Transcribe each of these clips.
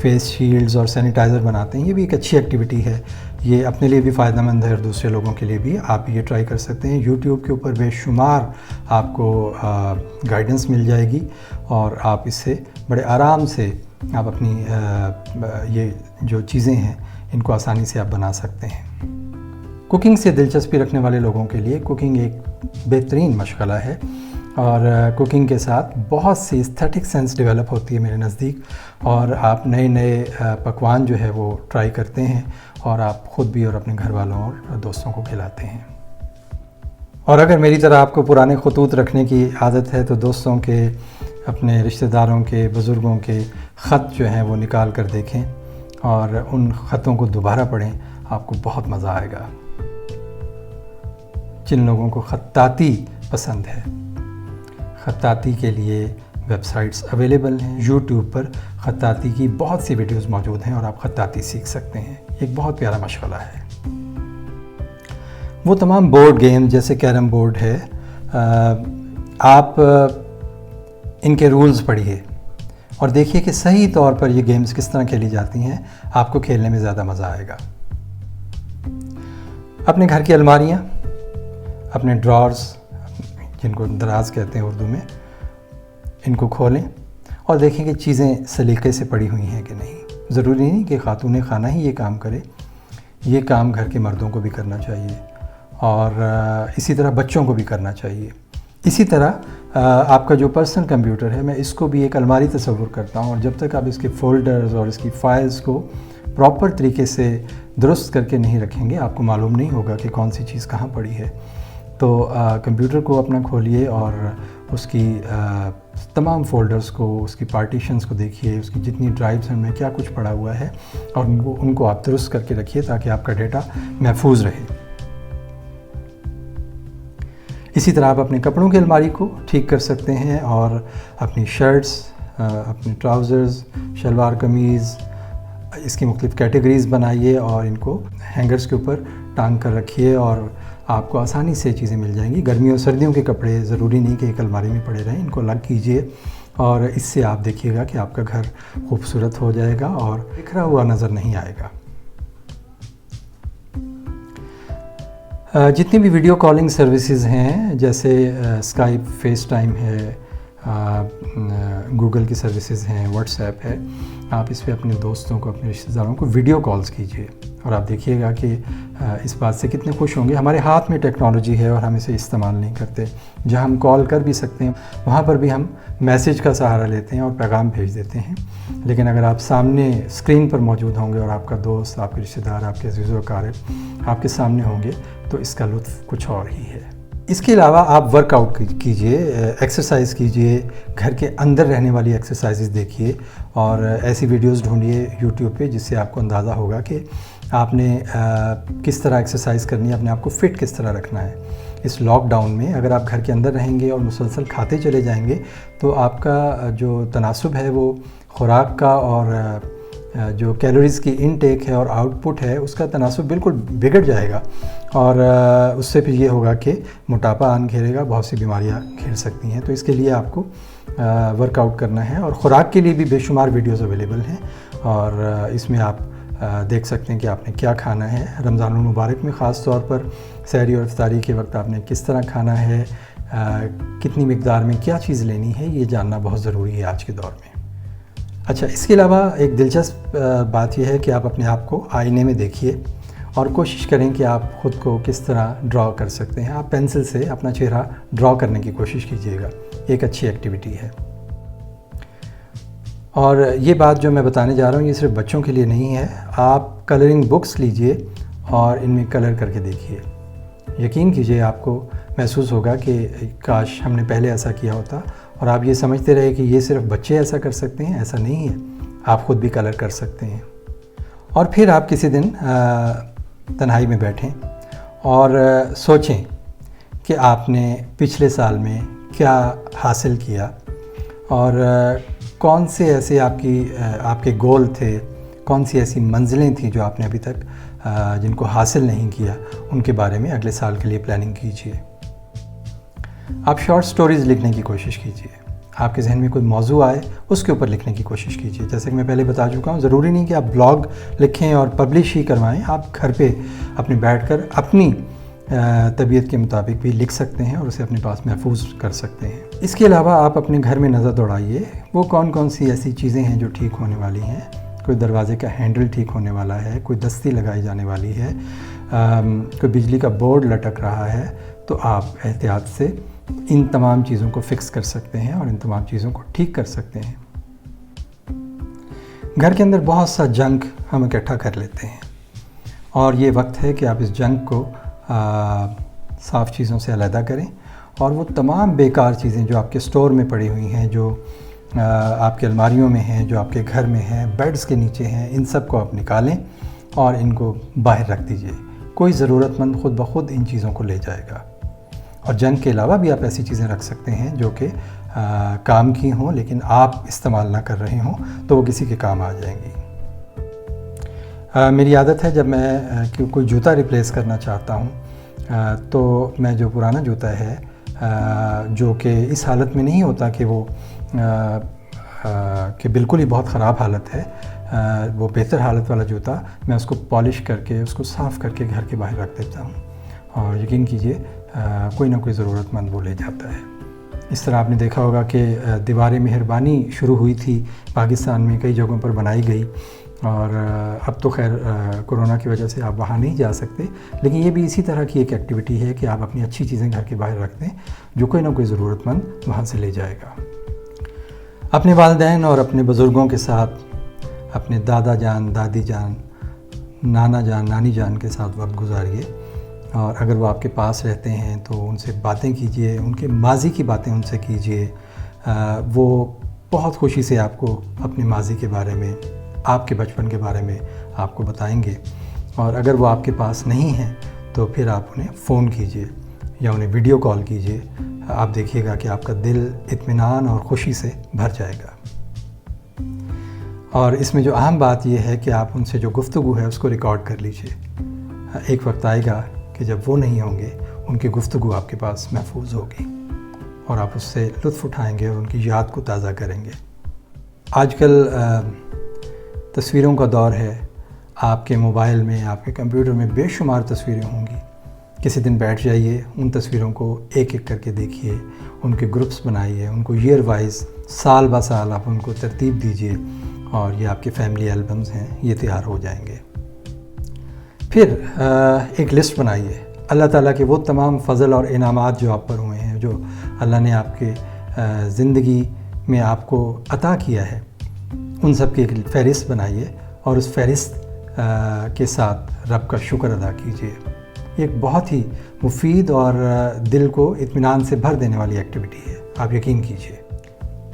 Face shields اور sanitizer بناتے ہیں، یہ بھی ایک اچھی ایکٹیویٹی ہے، یہ اپنے لیے بھی فائدہ مند ہے اور دوسرے لوگوں کے لیے بھی آپ یہ ٹرائی کر سکتے ہیں۔ یوٹیوب کے اوپر بے شمار آپ کو گائیڈنس مل جائے گی اور آپ اس سے بڑے آرام سے آپ اپنی یہ جو چیزیں ہیں ان کو آسانی سے آپ بنا سکتے ہیں۔ کوکنگ سے دلچسپی رکھنے والے لوگوں کے لیے کوکنگ ایک بہترین مشغلہ ہے، اور کوکنگ کے ساتھ بہت سی ایستھیٹک سینس ڈیولپ ہوتی ہے میرے نزدیک، اور آپ نئے نئے پکوان جو ہے وہ ٹرائی کرتے ہیں اور آپ خود بھی اور اپنے گھر والوں اور دوستوں کو کھلاتے ہیں۔ اور اگر میری طرح آپ کو پرانے خطوط رکھنے کی عادت ہے تو دوستوں کے، اپنے رشتہ داروں کے، بزرگوں کے خط جو ہیں وہ نکال کر دیکھیں اور ان خطوں کو دوبارہ پڑھیں، آپ کو بہت مزہ آئے گا۔ جن لوگوں کو خطاطی پسند ہے، خطاطی کے لیے ویب سائٹس اویلیبل ہیں، یوٹیوب پر خطاطی کی بہت سی ویڈیوز موجود ہیں اور آپ خطاطی سیکھ سکتے ہیں، ایک بہت پیارا مشغلہ ہے۔ وہ تمام بورڈ گیم جیسے کیرم بورڈ ہے، آپ ان کے رولز پڑھیے اور دیکھیے کہ صحیح طور پر یہ گیمز کس طرح کھیلی جاتی ہیں، آپ کو کھیلنے میں زیادہ مزہ آئے گا۔ اپنے گھر کی الماریاں، اپنے ڈرارز جن کو دراز کہتے ہیں اردو میں، ان کو کھولیں اور دیکھیں کہ چیزیں سلیقے سے پڑی ہوئی ہیں کہ نہیں۔ ضروری نہیں کہ خاتون خانہ ہی یہ کام کرے، یہ کام گھر کے مردوں کو بھی کرنا چاہیے اور اسی طرح بچوں کو بھی کرنا چاہیے۔ اسی طرح آپ کا جو پرسنل کمپیوٹر ہے، میں اس کو بھی ایک الماری تصور کرتا ہوں، اور جب تک آپ اس کے فولڈرز اور اس کی فائلز کو پراپر طریقے سے درست کر کے نہیں رکھیں گے، آپ کو معلوم نہیں ہوگا کہ کون سی چیز کہاں پڑی ہے۔ تو کمپیوٹر کو اپنا کھولیے اور اس کی تمام فولڈرز کو، اس کی پارٹیشنز کو دیکھیے، اس کی جتنی ڈرائیوز ہیں ان میں کیا کچھ پڑا ہوا ہے، اور ان کو آپ درست کر کے رکھیے تاکہ آپ کا ڈیٹا محفوظ رہے۔ اسی طرح آپ اپنے کپڑوں کی الماری کو ٹھیک کر سکتے ہیں اور اپنی شرٹس، اپنے ٹراؤزرز، شلوار قمیض، اس کی مختلف کیٹیگریز بنائیے اور ان کو ہینگرز کے اوپر ٹانگ کر رکھیے اور آپ کو آسانی سے چیزیں مل جائیں گی۔ گرمیوں اور سردیوں کے کپڑے ضروری نہیں کہ ایک الماری میں پڑے رہیں، ان کو الگ کیجئے اور اس سے آپ دیکھیے گا کہ آپ کا گھر خوبصورت ہو جائے گا اور بکھرا ہوا نظر نہیں آئے گا۔ جتنی بھی ویڈیو کالنگ سروسز ہیں جیسے اسکائپ، فیس ٹائم ہے، گوگل کی سروسز ہیں، واٹس ایپ ہے، آپ اس پہ اپنے دوستوں کو، اپنے رشتہ داروں کو ویڈیو کالز کیجئے اور آپ دیکھیے گا کہ اس بات سے کتنے خوش ہوں گے۔ ہمارے ہاتھ میں ٹیکنالوجی ہے اور ہم اسے استعمال نہیں کرتے۔ جہاں ہم کال کر بھی سکتے ہیں وہاں پر بھی ہم میسیج کا سہارا لیتے ہیں اور پیغام بھیج دیتے ہیں، لیکن اگر آپ سامنے اسکرین پر موجود ہوں گے اور آپ کا دوست، آپ کے رشتہ دار، آپ کے عزیز و اقارب آپ کے سامنے ہوں گے تو اس کا لطف کچھ اور ہی ہے۔ اس کے علاوہ آپ ورک آؤٹ کیجئے، ایکسرسائز کیجئے، گھر کے اندر رہنے والی ایکسرسائزز دیکھیے اور ایسی ویڈیوز ڈھونڈیے یوٹیوب پہ جس سے آپ کو اندازہ ہوگا کہ آپ نے کس طرح ایکسرسائز کرنی ہے، اپنے آپ کو فٹ کس طرح رکھنا ہے۔ اس لاک ڈاؤن میں اگر آپ گھر کے اندر رہیں گے اور مسلسل کھاتے چلے جائیں گے تو آپ کا جو تناسب ہے وہ خوراک کا اور جو کیلوریز کی انٹیک ہے اور آؤٹ پٹ ہے اس کا تناسب بالکل بگڑ جائے گا، اور اس سے پھر یہ ہوگا کہ موٹاپا آن گھیرے گا، بہت سی بیماریاں گھیر سکتی ہیں۔ تو اس کے لیے آپ کو ورک آؤٹ کرنا ہے، اور خوراک کے لیے بھی بے شمار ویڈیوز اویلیبل ہیں اور اس میں آپ دیکھ سکتے ہیں کہ آپ نے کیا کھانا ہے۔ رمضان المبارک میں خاص طور پر سحری اور افطاری کے وقت آپ نے کس طرح کھانا ہے، کتنی مقدار میں کیا چیز لینی ہے، یہ جاننا بہت ضروری ہے آج کے دور میں۔ اچھا، اس کے علاوہ ایک دلچسپ بات یہ ہے کہ آپ اپنے آپ کو آئینے میں دیکھیے اور کوشش کریں کہ آپ خود کو کس طرح ڈرا کر سکتے ہیں۔ آپ پینسل سے اپنا چہرہ ڈرا کرنے کی کوشش کیجیے گا، ایک اچھی ایکٹیویٹی ہے۔ اور یہ بات جو میں بتانے جا رہا ہوں یہ صرف بچوں کے لیے نہیں ہے، آپ کلرنگ بکس لیجئے اور ان میں کلر کر کے دیکھیے۔ یقین کیجئے آپ کو محسوس ہوگا کہ کاش ہم نے پہلے ایسا کیا ہوتا، اور آپ یہ سمجھتے رہے کہ یہ صرف بچے ایسا کر سکتے ہیں، ایسا نہیں ہے، آپ خود بھی کلر کر سکتے ہیں۔ اور پھر آپ کسی دن تنہائی میں بیٹھیں اور سوچیں کہ آپ نے پچھلے سال میں کیا حاصل کیا اور کون سے ایسے آپ کے گول تھے، کون سی ایسی منزلیں تھیں جو آپ نے ابھی تک جن کو حاصل نہیں کیا، ان کے بارے میں اگلے سال کے لیے پلاننگ کیجیے۔ آپ شارٹ سٹوریز لکھنے کی کوشش کیجیے، آپ کے ذہن میں کوئی موضوع آئے اس کے اوپر لکھنے کی کوشش کیجیے. جیسے کہ میں پہلے بتا چکا ہوں، ضروری نہیں کہ آپ بلاگ لکھیں اور پبلش ہی کروائیں. آپ گھر پہ اپنے بیٹھ کر اپنی طبیعت کے مطابق بھی لکھ سکتے ہیں اور اسے اپنے پاس محفوظ کر سکتے ہیں. اس کے علاوہ آپ اپنے گھر میں نظر دوڑائیے وہ کون کون سی ایسی چیزیں ہیں جو ٹھیک ہونے والی ہیں. کوئی دروازے کا ہینڈل ٹھیک ہونے والا ہے، کوئی دستی لگائی جانے والی ہے، کوئی بجلی کا بورڈ لٹک رہا ہے، تو آپ احتیاط سے ان تمام چیزوں کو فکس کر سکتے ہیں اور ان تمام چیزوں کو ٹھیک کر سکتے ہیں. گھر کے اندر بہت سا جنک ہم اکٹھا کر لیتے ہیں اور یہ وقت ہے کہ آپ اس جنک کو صاف چیزوں سے علیحدہ کریں اور وہ تمام بیکار چیزیں جو آپ کے سٹور میں پڑی ہوئی ہیں، جو آپ کے الماریوں میں ہیں، جو آپ کے گھر میں ہیں، بیڈز کے نیچے ہیں، ان سب کو آپ نکالیں اور ان کو باہر رکھ دیجئے. کوئی ضرورت مند خود بخود ان چیزوں کو لے جائے گا. اور جنک کے علاوہ بھی آپ ایسی چیزیں رکھ سکتے ہیں جو کہ کام کی ہوں لیکن آپ استعمال نہ کر رہے ہوں تو وہ کسی کے کام آ جائیں گی. میری عادت ہے جب میں کوئی جوتا ریپلیس کرنا چاہتا ہوں تو میں جو پرانا جوتا ہے جو کہ اس حالت میں نہیں ہوتا کہ وہ کہ بالکل ہی بہت خراب حالت ہے، وہ بہتر حالت والا جوتا، میں اس کو پالش کر کے اس کو صاف کر کے گھر کے باہر رکھ دیتا ہوں اور یقین کیجئے کوئی نہ کوئی ضرورت مند وہ لے جاتا ہے. اس طرح آپ نے دیکھا ہوگا کہ دیوار مہربانی شروع ہوئی تھی پاکستان میں، کئی جگہوں پر بنائی گئی اور اب تو خیر کورونا کی وجہ سے آپ وہاں نہیں جا سکتے، لیکن یہ بھی اسی طرح کی ایک ایکٹیویٹی ہے کہ آپ اپنی اچھی چیزیں گھر کے باہر رکھ دیں جو کوئی نہ کوئی ضرورت مند وہاں سے لے جائے گا. اپنے والدین اور اپنے بزرگوں کے ساتھ، اپنے دادا جان، دادی جان، نانا جان، نانی جان کے ساتھ وقت گزاریے اور اگر وہ آپ کے پاس رہتے ہیں تو ان سے باتیں کیجئے، ان کے ماضی کی باتیں ان سے کیجئے. وہ بہت خوشی سے آپ کو اپنے ماضی کے بارے میں، آپ کے بچپن کے بارے میں آپ کو بتائیں گے. اور اگر وہ آپ کے پاس نہیں ہیں تو پھر آپ انہیں فون کیجئے یا انہیں ویڈیو کال کیجئے. آپ دیکھیے گا کہ آپ کا دل اطمینان اور خوشی سے بھر جائے گا. اور اس میں جو اہم بات یہ ہے کہ آپ ان سے جو گفتگو ہے اس کو ریکارڈ کر لیجئے. ایک وقت آئے گا کہ جب وہ نہیں ہوں گے ان کی گفتگو آپ کے پاس محفوظ ہوگی اور آپ اس سے لطف اٹھائیں گے اور ان کی یاد کو تازہ کریں گے. آج کل تصویروں کا دور ہے. آپ کے موبائل میں، آپ کے کمپیوٹر میں بے شمار تصویریں ہوں گی. کسی دن بیٹھ جائیے، ان تصویروں کو ایک ایک کر کے دیکھیے، ان کے گروپس بنائیے، ان کو ایئر وائز سال با سال آپ ان کو ترتیب دیجیے اور یہ آپ کے فیملی البمز ہیں، یہ تیار ہو جائیں گے. پھر ایک لسٹ بنائیے اللہ تعالیٰ کے وہ تمام فضل اور انعامات جو آپ پر ہوئے ہیں، جو اللہ نے آپ کے زندگی میں آپ کو عطا کیا ہے، ان سب کی ایک فہرست بنائیے اور اس فہرست کے ساتھ رب کا شکر ادا کیجیے. یہ ایک بہت ہی مفید اور دل کو اطمینان سے بھر دینے والی ایکٹیویٹی ہے، آپ یقین کیجیے.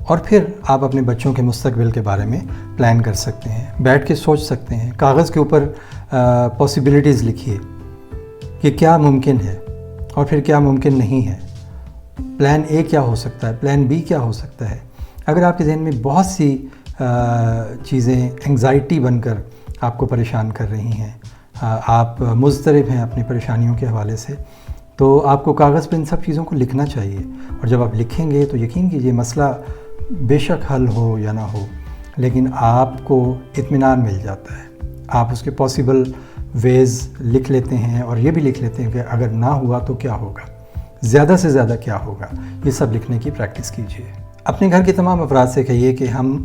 اور پھر آپ اپنے بچوں کے مستقبل کے بارے میں پلان کر سکتے ہیں، بیٹھ کے سوچ سکتے ہیں. کاغذ کے اوپر پاسبلٹیز لکھیے کہ کیا ممکن ہے اور پھر کیا ممکن نہیں ہے. پلان اے کیا ہو سکتا ہے، پلان بی کیا ہو سکتا ہے. اگر آپ کے ذہن میں بہت سی چیزیں انگزائٹی بن کر آپ کو پریشان کر رہی ہیں، آپ مضطرب ہیں اپنی پریشانیوں کے حوالے سے، تو آپ کو کاغذ پہ ان سب چیزوں کو لکھنا چاہیے. اور جب آپ لکھیں گے تو یقین کیجیے مسئلہ بے شک حل ہو یا نہ ہو، لیکن آپ کو اطمینان مل جاتا ہے. آپ اس کے پاسبل ویز لکھ لیتے ہیں اور یہ بھی لکھ لیتے ہیں کہ اگر نہ ہوا تو کیا ہوگا، زیادہ سے زیادہ کیا ہوگا. یہ سب لکھنے کی پریکٹس کیجیے. اپنے گھر کے تمام افراد سے کہیے کہ ہم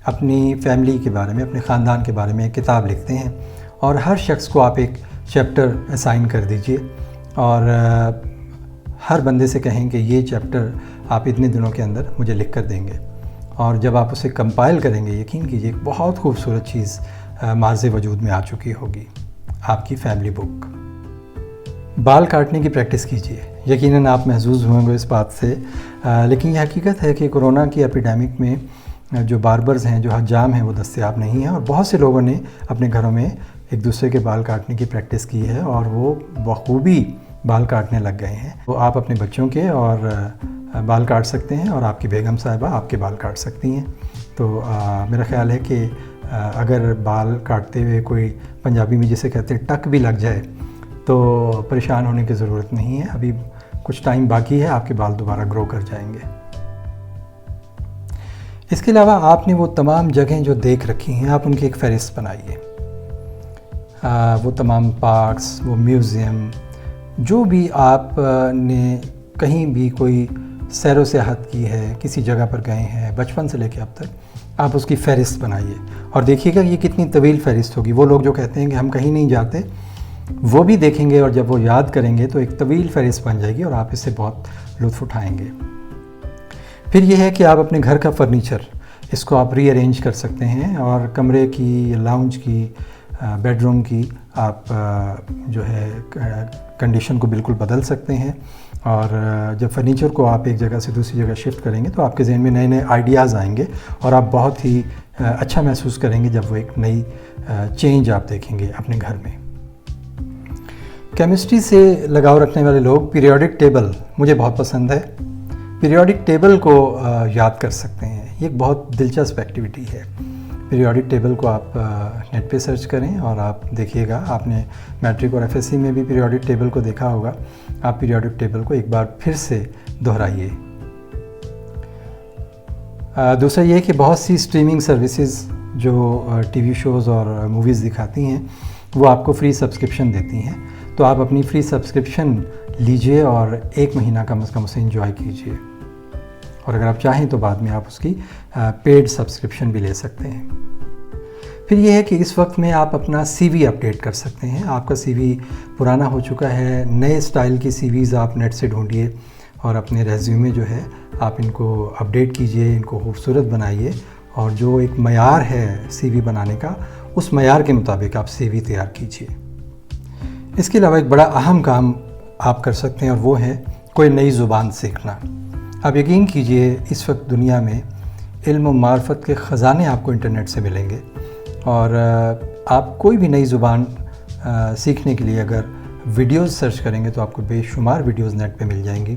اپنی فیملی کے بارے میں، اپنے خاندان کے بارے میں ایک کتاب لکھتے ہیں اور ہر شخص کو آپ ایک چیپٹر اسائن کر دیجئے اور ہر بندے سے کہیں کہ یہ چیپٹر آپ اتنے دنوں کے اندر مجھے لکھ کر دیں گے. اور جب آپ اسے کمپائل کریں گے، یقین کیجیے ایک بہت خوبصورت چیز مارز وجود میں آ چکی ہوگی، آپ کی فیملی بک. بال کاٹنے کی پریکٹس کیجیے. یقیناً آپ محظوظ ہوئیں گے اس بات سے، لیکن یہ حقیقت ہے کہ کورونا کی ایپیڈیمک میں جو باربرز ہیں، جو حجام ہیں، وہ دستیاب نہیں ہیں اور بہت سے لوگوں نے اپنے گھروں میں ایک دوسرے کے بال کاٹنے کی پریکٹس کی ہے اور وہ بخوبی بال کاٹنے لگ گئے ہیں. تو آپ اپنے بچوں کے اور بال کاٹ سکتے ہیں اور آپ کی بیگم صاحبہ آپ کے بال کاٹ سکتی ہیں. تو میرا خیال ہے کہ اگر بال کاٹتے ہوئے کوئی پنجابی میں جسے کہتے ہیں ٹک بھی لگ جائے تو پریشان ہونے کی ضرورت نہیں ہے. ابھی کچھ ٹائم باقی ہے، آپ کے بال دوبارہ گرو کر جائیں گے. اس کے علاوہ آپ نے وہ تمام جگہیں جو دیکھ رکھی ہیں آپ ان کی ایک فہرست بنائیے. وہ تمام پارکس، وہ میوزیم، جو بھی آپ نے کہیں بھی کوئی سیر و سیاحت کی ہے، کسی جگہ پر گئے ہیں بچپن سے لے کے اب تک، آپ اس کی فہرست بنائیے اور دیکھیے گا یہ کتنی طویل فہرست ہوگی. وہ لوگ جو کہتے ہیں کہ ہم کہیں نہیں جاتے، وہ بھی دیکھیں گے اور جب وہ یاد کریں گے تو ایک طویل فہرست بن جائے گی اور آپ اس سے بہت لطف اٹھائیں گے. پھر یہ ہے کہ آپ اپنے گھر کا فرنیچر اس کو آپ ری ارینج کر سکتے ہیں اور کمرے کی، لاؤنج کی، بیڈ روم کی آپ جو ہے کنڈیشن کو بالکل بدل سکتے ہیں. اور جب فرنیچر کو آپ ایک جگہ سے دوسری جگہ شفٹ کریں گے تو آپ کے ذہن میں نئے نئے آئیڈیاز آئیں گے اور آپ بہت ہی اچھا محسوس کریں گے جب وہ ایک نئی چینج آپ دیکھیں گے اپنے گھر میں. کیمسٹری سے لگاؤ رکھنے والے لوگ پیریوڈک ٹیبل مجھے بہت پسند ہے. پیریوڈک ٹیبل کو یاد کر سکتے ہیں. یہ ایک بہت دلچسپ ایکٹیویٹی ہے. پیریوڈک ٹیبل کو آپ نیٹ پہ سرچ کریں اور آپ دیکھیے گا. آپ نے میٹرک اور ایف ایس سی میں بھی پیریوڈک ٹیبل کو دیکھا ہوگا. آپ پیریوڈک ٹیبل کو ایک بار پھر سے دہرائیے. دوسرا یہ کہ بہت سی اسٹریمنگ سروسز جو ٹی وی شوز اور موویز دکھاتی ہیں وہ آپ کو فری سبسکرپشن دیتی ہیں. تو آپ اپنی فری سبسکرپشن لیجئے اور ایک مہینہ کم از کم اسے انجوائے کیجئے. اور اگر آپ چاہیں تو بعد میں آپ اس کی پیڈ سبسکرپشن بھی لے سکتے ہیں. پھر یہ ہے کہ اس وقت میں آپ اپنا سی وی اپڈیٹ کر سکتے ہیں. آپ کا سی وی پرانا ہو چکا ہے. نئے سٹائل کی سی ویز آپ نیٹ سے ڈھونڈیے اور اپنے ریزیومے جو ہے آپ ان کو اپڈیٹ کیجئے، ان کو خوبصورت بنائیے اور جو ایک معیار ہے سی وی بنانے کا اس معیار کے مطابق آپ سی وی تیار کیجئے. اس کے علاوہ ایک بڑا اہم کام آپ کر سکتے ہیں اور وہ ہے کوئی نئی زبان سیکھنا. آپ یقین کیجئے اس وقت دنیا میں علم و معرفت کے خزانے آپ کو انٹرنیٹ سے ملیں گے اور آپ کوئی بھی نئی زبان سیکھنے کے لیے اگر ویڈیوز سرچ کریں گے تو آپ کو بے شمار ویڈیوز نیٹ پہ مل جائیں گی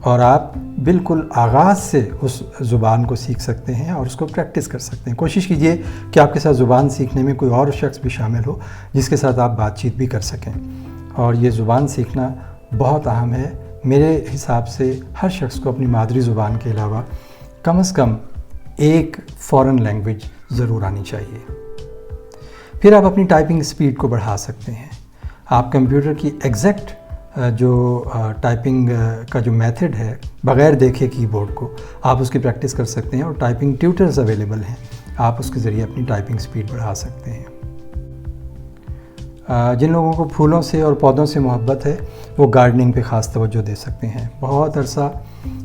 اور آپ بالکل آغاز سے اس زبان کو سیکھ سکتے ہیں اور اس کو پریکٹس کر سکتے ہیں. کوشش کیجئے کہ آپ کے ساتھ زبان سیکھنے میں کوئی اور شخص بھی شامل ہو جس کے ساتھ آپ بات چیت بھی کر سکیں. اور یہ زبان سیکھنا بہت اہم ہے. میرے حساب سے ہر شخص کو اپنی مادری زبان کے علاوہ کم از کم ایک فارن لینگویج ضرور آنی چاہیے. پھر آپ اپنی ٹائپنگ سپیڈ کو بڑھا سکتے ہیں. آپ کمپیوٹر کی ایگزیکٹ جو ٹائپنگ کا جو میتھڈ ہے بغیر دیکھے کی بورڈ کو آپ اس کی پریکٹس کر سکتے ہیں اور ٹائپنگ ٹیوٹرز اویلیبل ہیں. آپ اس کے ذریعے اپنی ٹائپنگ سپیڈ بڑھا سکتے ہیں. جن لوگوں کو پھولوں سے اور پودوں سے محبت ہے وہ گارڈننگ پہ خاص توجہ دے سکتے ہیں. بہت عرصہ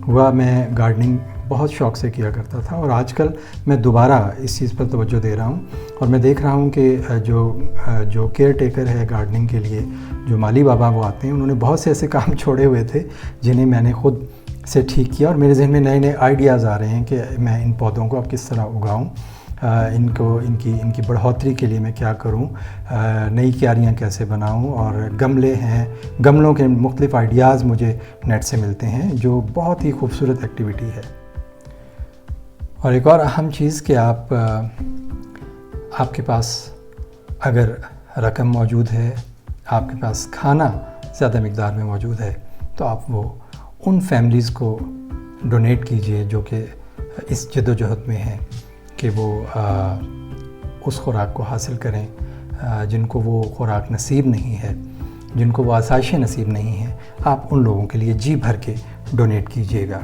ہوا میں گارڈننگ بہت شوق سے کیا کرتا تھا اور آج کل میں دوبارہ اس چیز پر توجہ دے رہا ہوں اور میں دیکھ رہا ہوں کہ جو کیئر ٹیکر ہے گارڈننگ کے لیے، جو مالی بابا وہ آتے ہیں، انہوں نے بہت سے ایسے کام چھوڑے ہوئے تھے جنہیں میں نے خود سے ٹھیک کیا اور میرے ذہن میں نئے نئے آئیڈیاز آ رہے ہیں کہ میں ان پودوں کو اب کس طرح اگاؤں، ان کی بڑھوتری کے لیے میں کیا کروں، نئی کیاریاں کیسے بناؤں. اور گملے ہیں، گملوں کے مختلف آئیڈیاز مجھے نیٹ سے ملتے ہیں جو بہت ہی خوبصورت ایکٹیویٹی ہے. اور ایک اور اہم چیز کہ آپ کے پاس اگر رقم موجود ہے، آپ کے پاس کھانا زیادہ مقدار میں موجود ہے تو آپ وہ ان فیملیز کو ڈونیٹ کیجئے جو کہ اس جد و جہد میں ہیں کہ وہ اس خوراک کو حاصل کریں جن کو وہ خوراک نصیب نہیں ہے، جن کو وہ آسائشیں نصیب نہیں ہیں. آپ ان لوگوں کے لیے جی بھر کے ڈونیٹ کیجئے گا.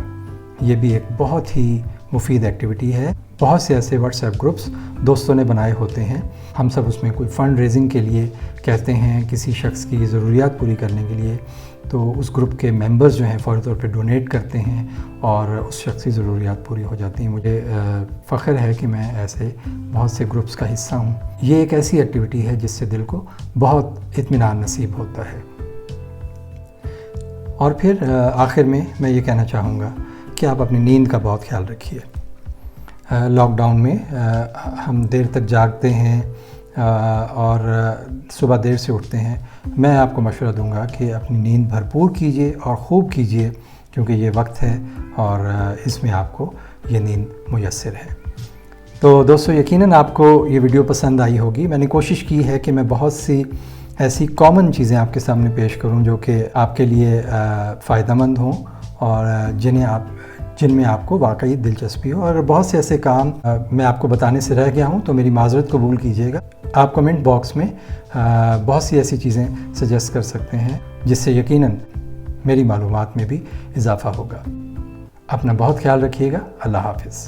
یہ بھی ایک بہت ہی مفید ایکٹیویٹی ہے. بہت سے ایسے واٹس ایپ گروپس دوستوں نے بنائے ہوتے ہیں. ہم سب اس میں کوئی فنڈ ریزنگ کے لیے کہتے ہیں، کسی شخص کی ضروریات پوری کرنے کے لیے، تو اس گروپ کے ممبرز جو ہیں فوری طور پہ ڈونیٹ کرتے ہیں اور اس شخص کی ضروریات پوری ہو جاتی ہیں. مجھے فخر ہے کہ میں ایسے بہت سے گروپس کا حصہ ہوں. یہ ایک ایسی ایکٹیویٹی ہے جس سے دل کو بہت اطمینان نصیب ہوتا ہے. اور پھر آخر میں یہ کہنا چاہوں گا کہ آپ اپنی نیند کا بہت خیال رکھیے. لاک ڈاؤن میں ہم دیر تک جاگتے ہیں اور صبح دیر سے اٹھتے ہیں. میں آپ کو مشورہ دوں گا کہ اپنی نیند بھرپور کیجئے اور خوب کیجئے کیونکہ یہ وقت ہے اور اس میں آپ کو یہ نیند میسر ہے. تو دوستو یقیناً آپ کو یہ ویڈیو پسند آئی ہوگی. میں نے کوشش کی ہے کہ میں بہت سی ایسی کامن چیزیں آپ کے سامنے پیش کروں جو کہ آپ کے لیے فائدہ مند ہوں اور جنہیں آپ جن میں آپ کو واقعی دلچسپی ہو. اور بہت سے ایسے کام میں آپ کو بتانے سے رہ گیا ہوں تو میری معذرت قبول کیجیے گا. آپ کمنٹ باکس میں بہت سی ایسی چیزیں سجیسٹ کر سکتے ہیں جس سے یقیناً میری معلومات میں بھی اضافہ ہوگا. اپنا بہت خیال رکھیے گا. اللہ حافظ.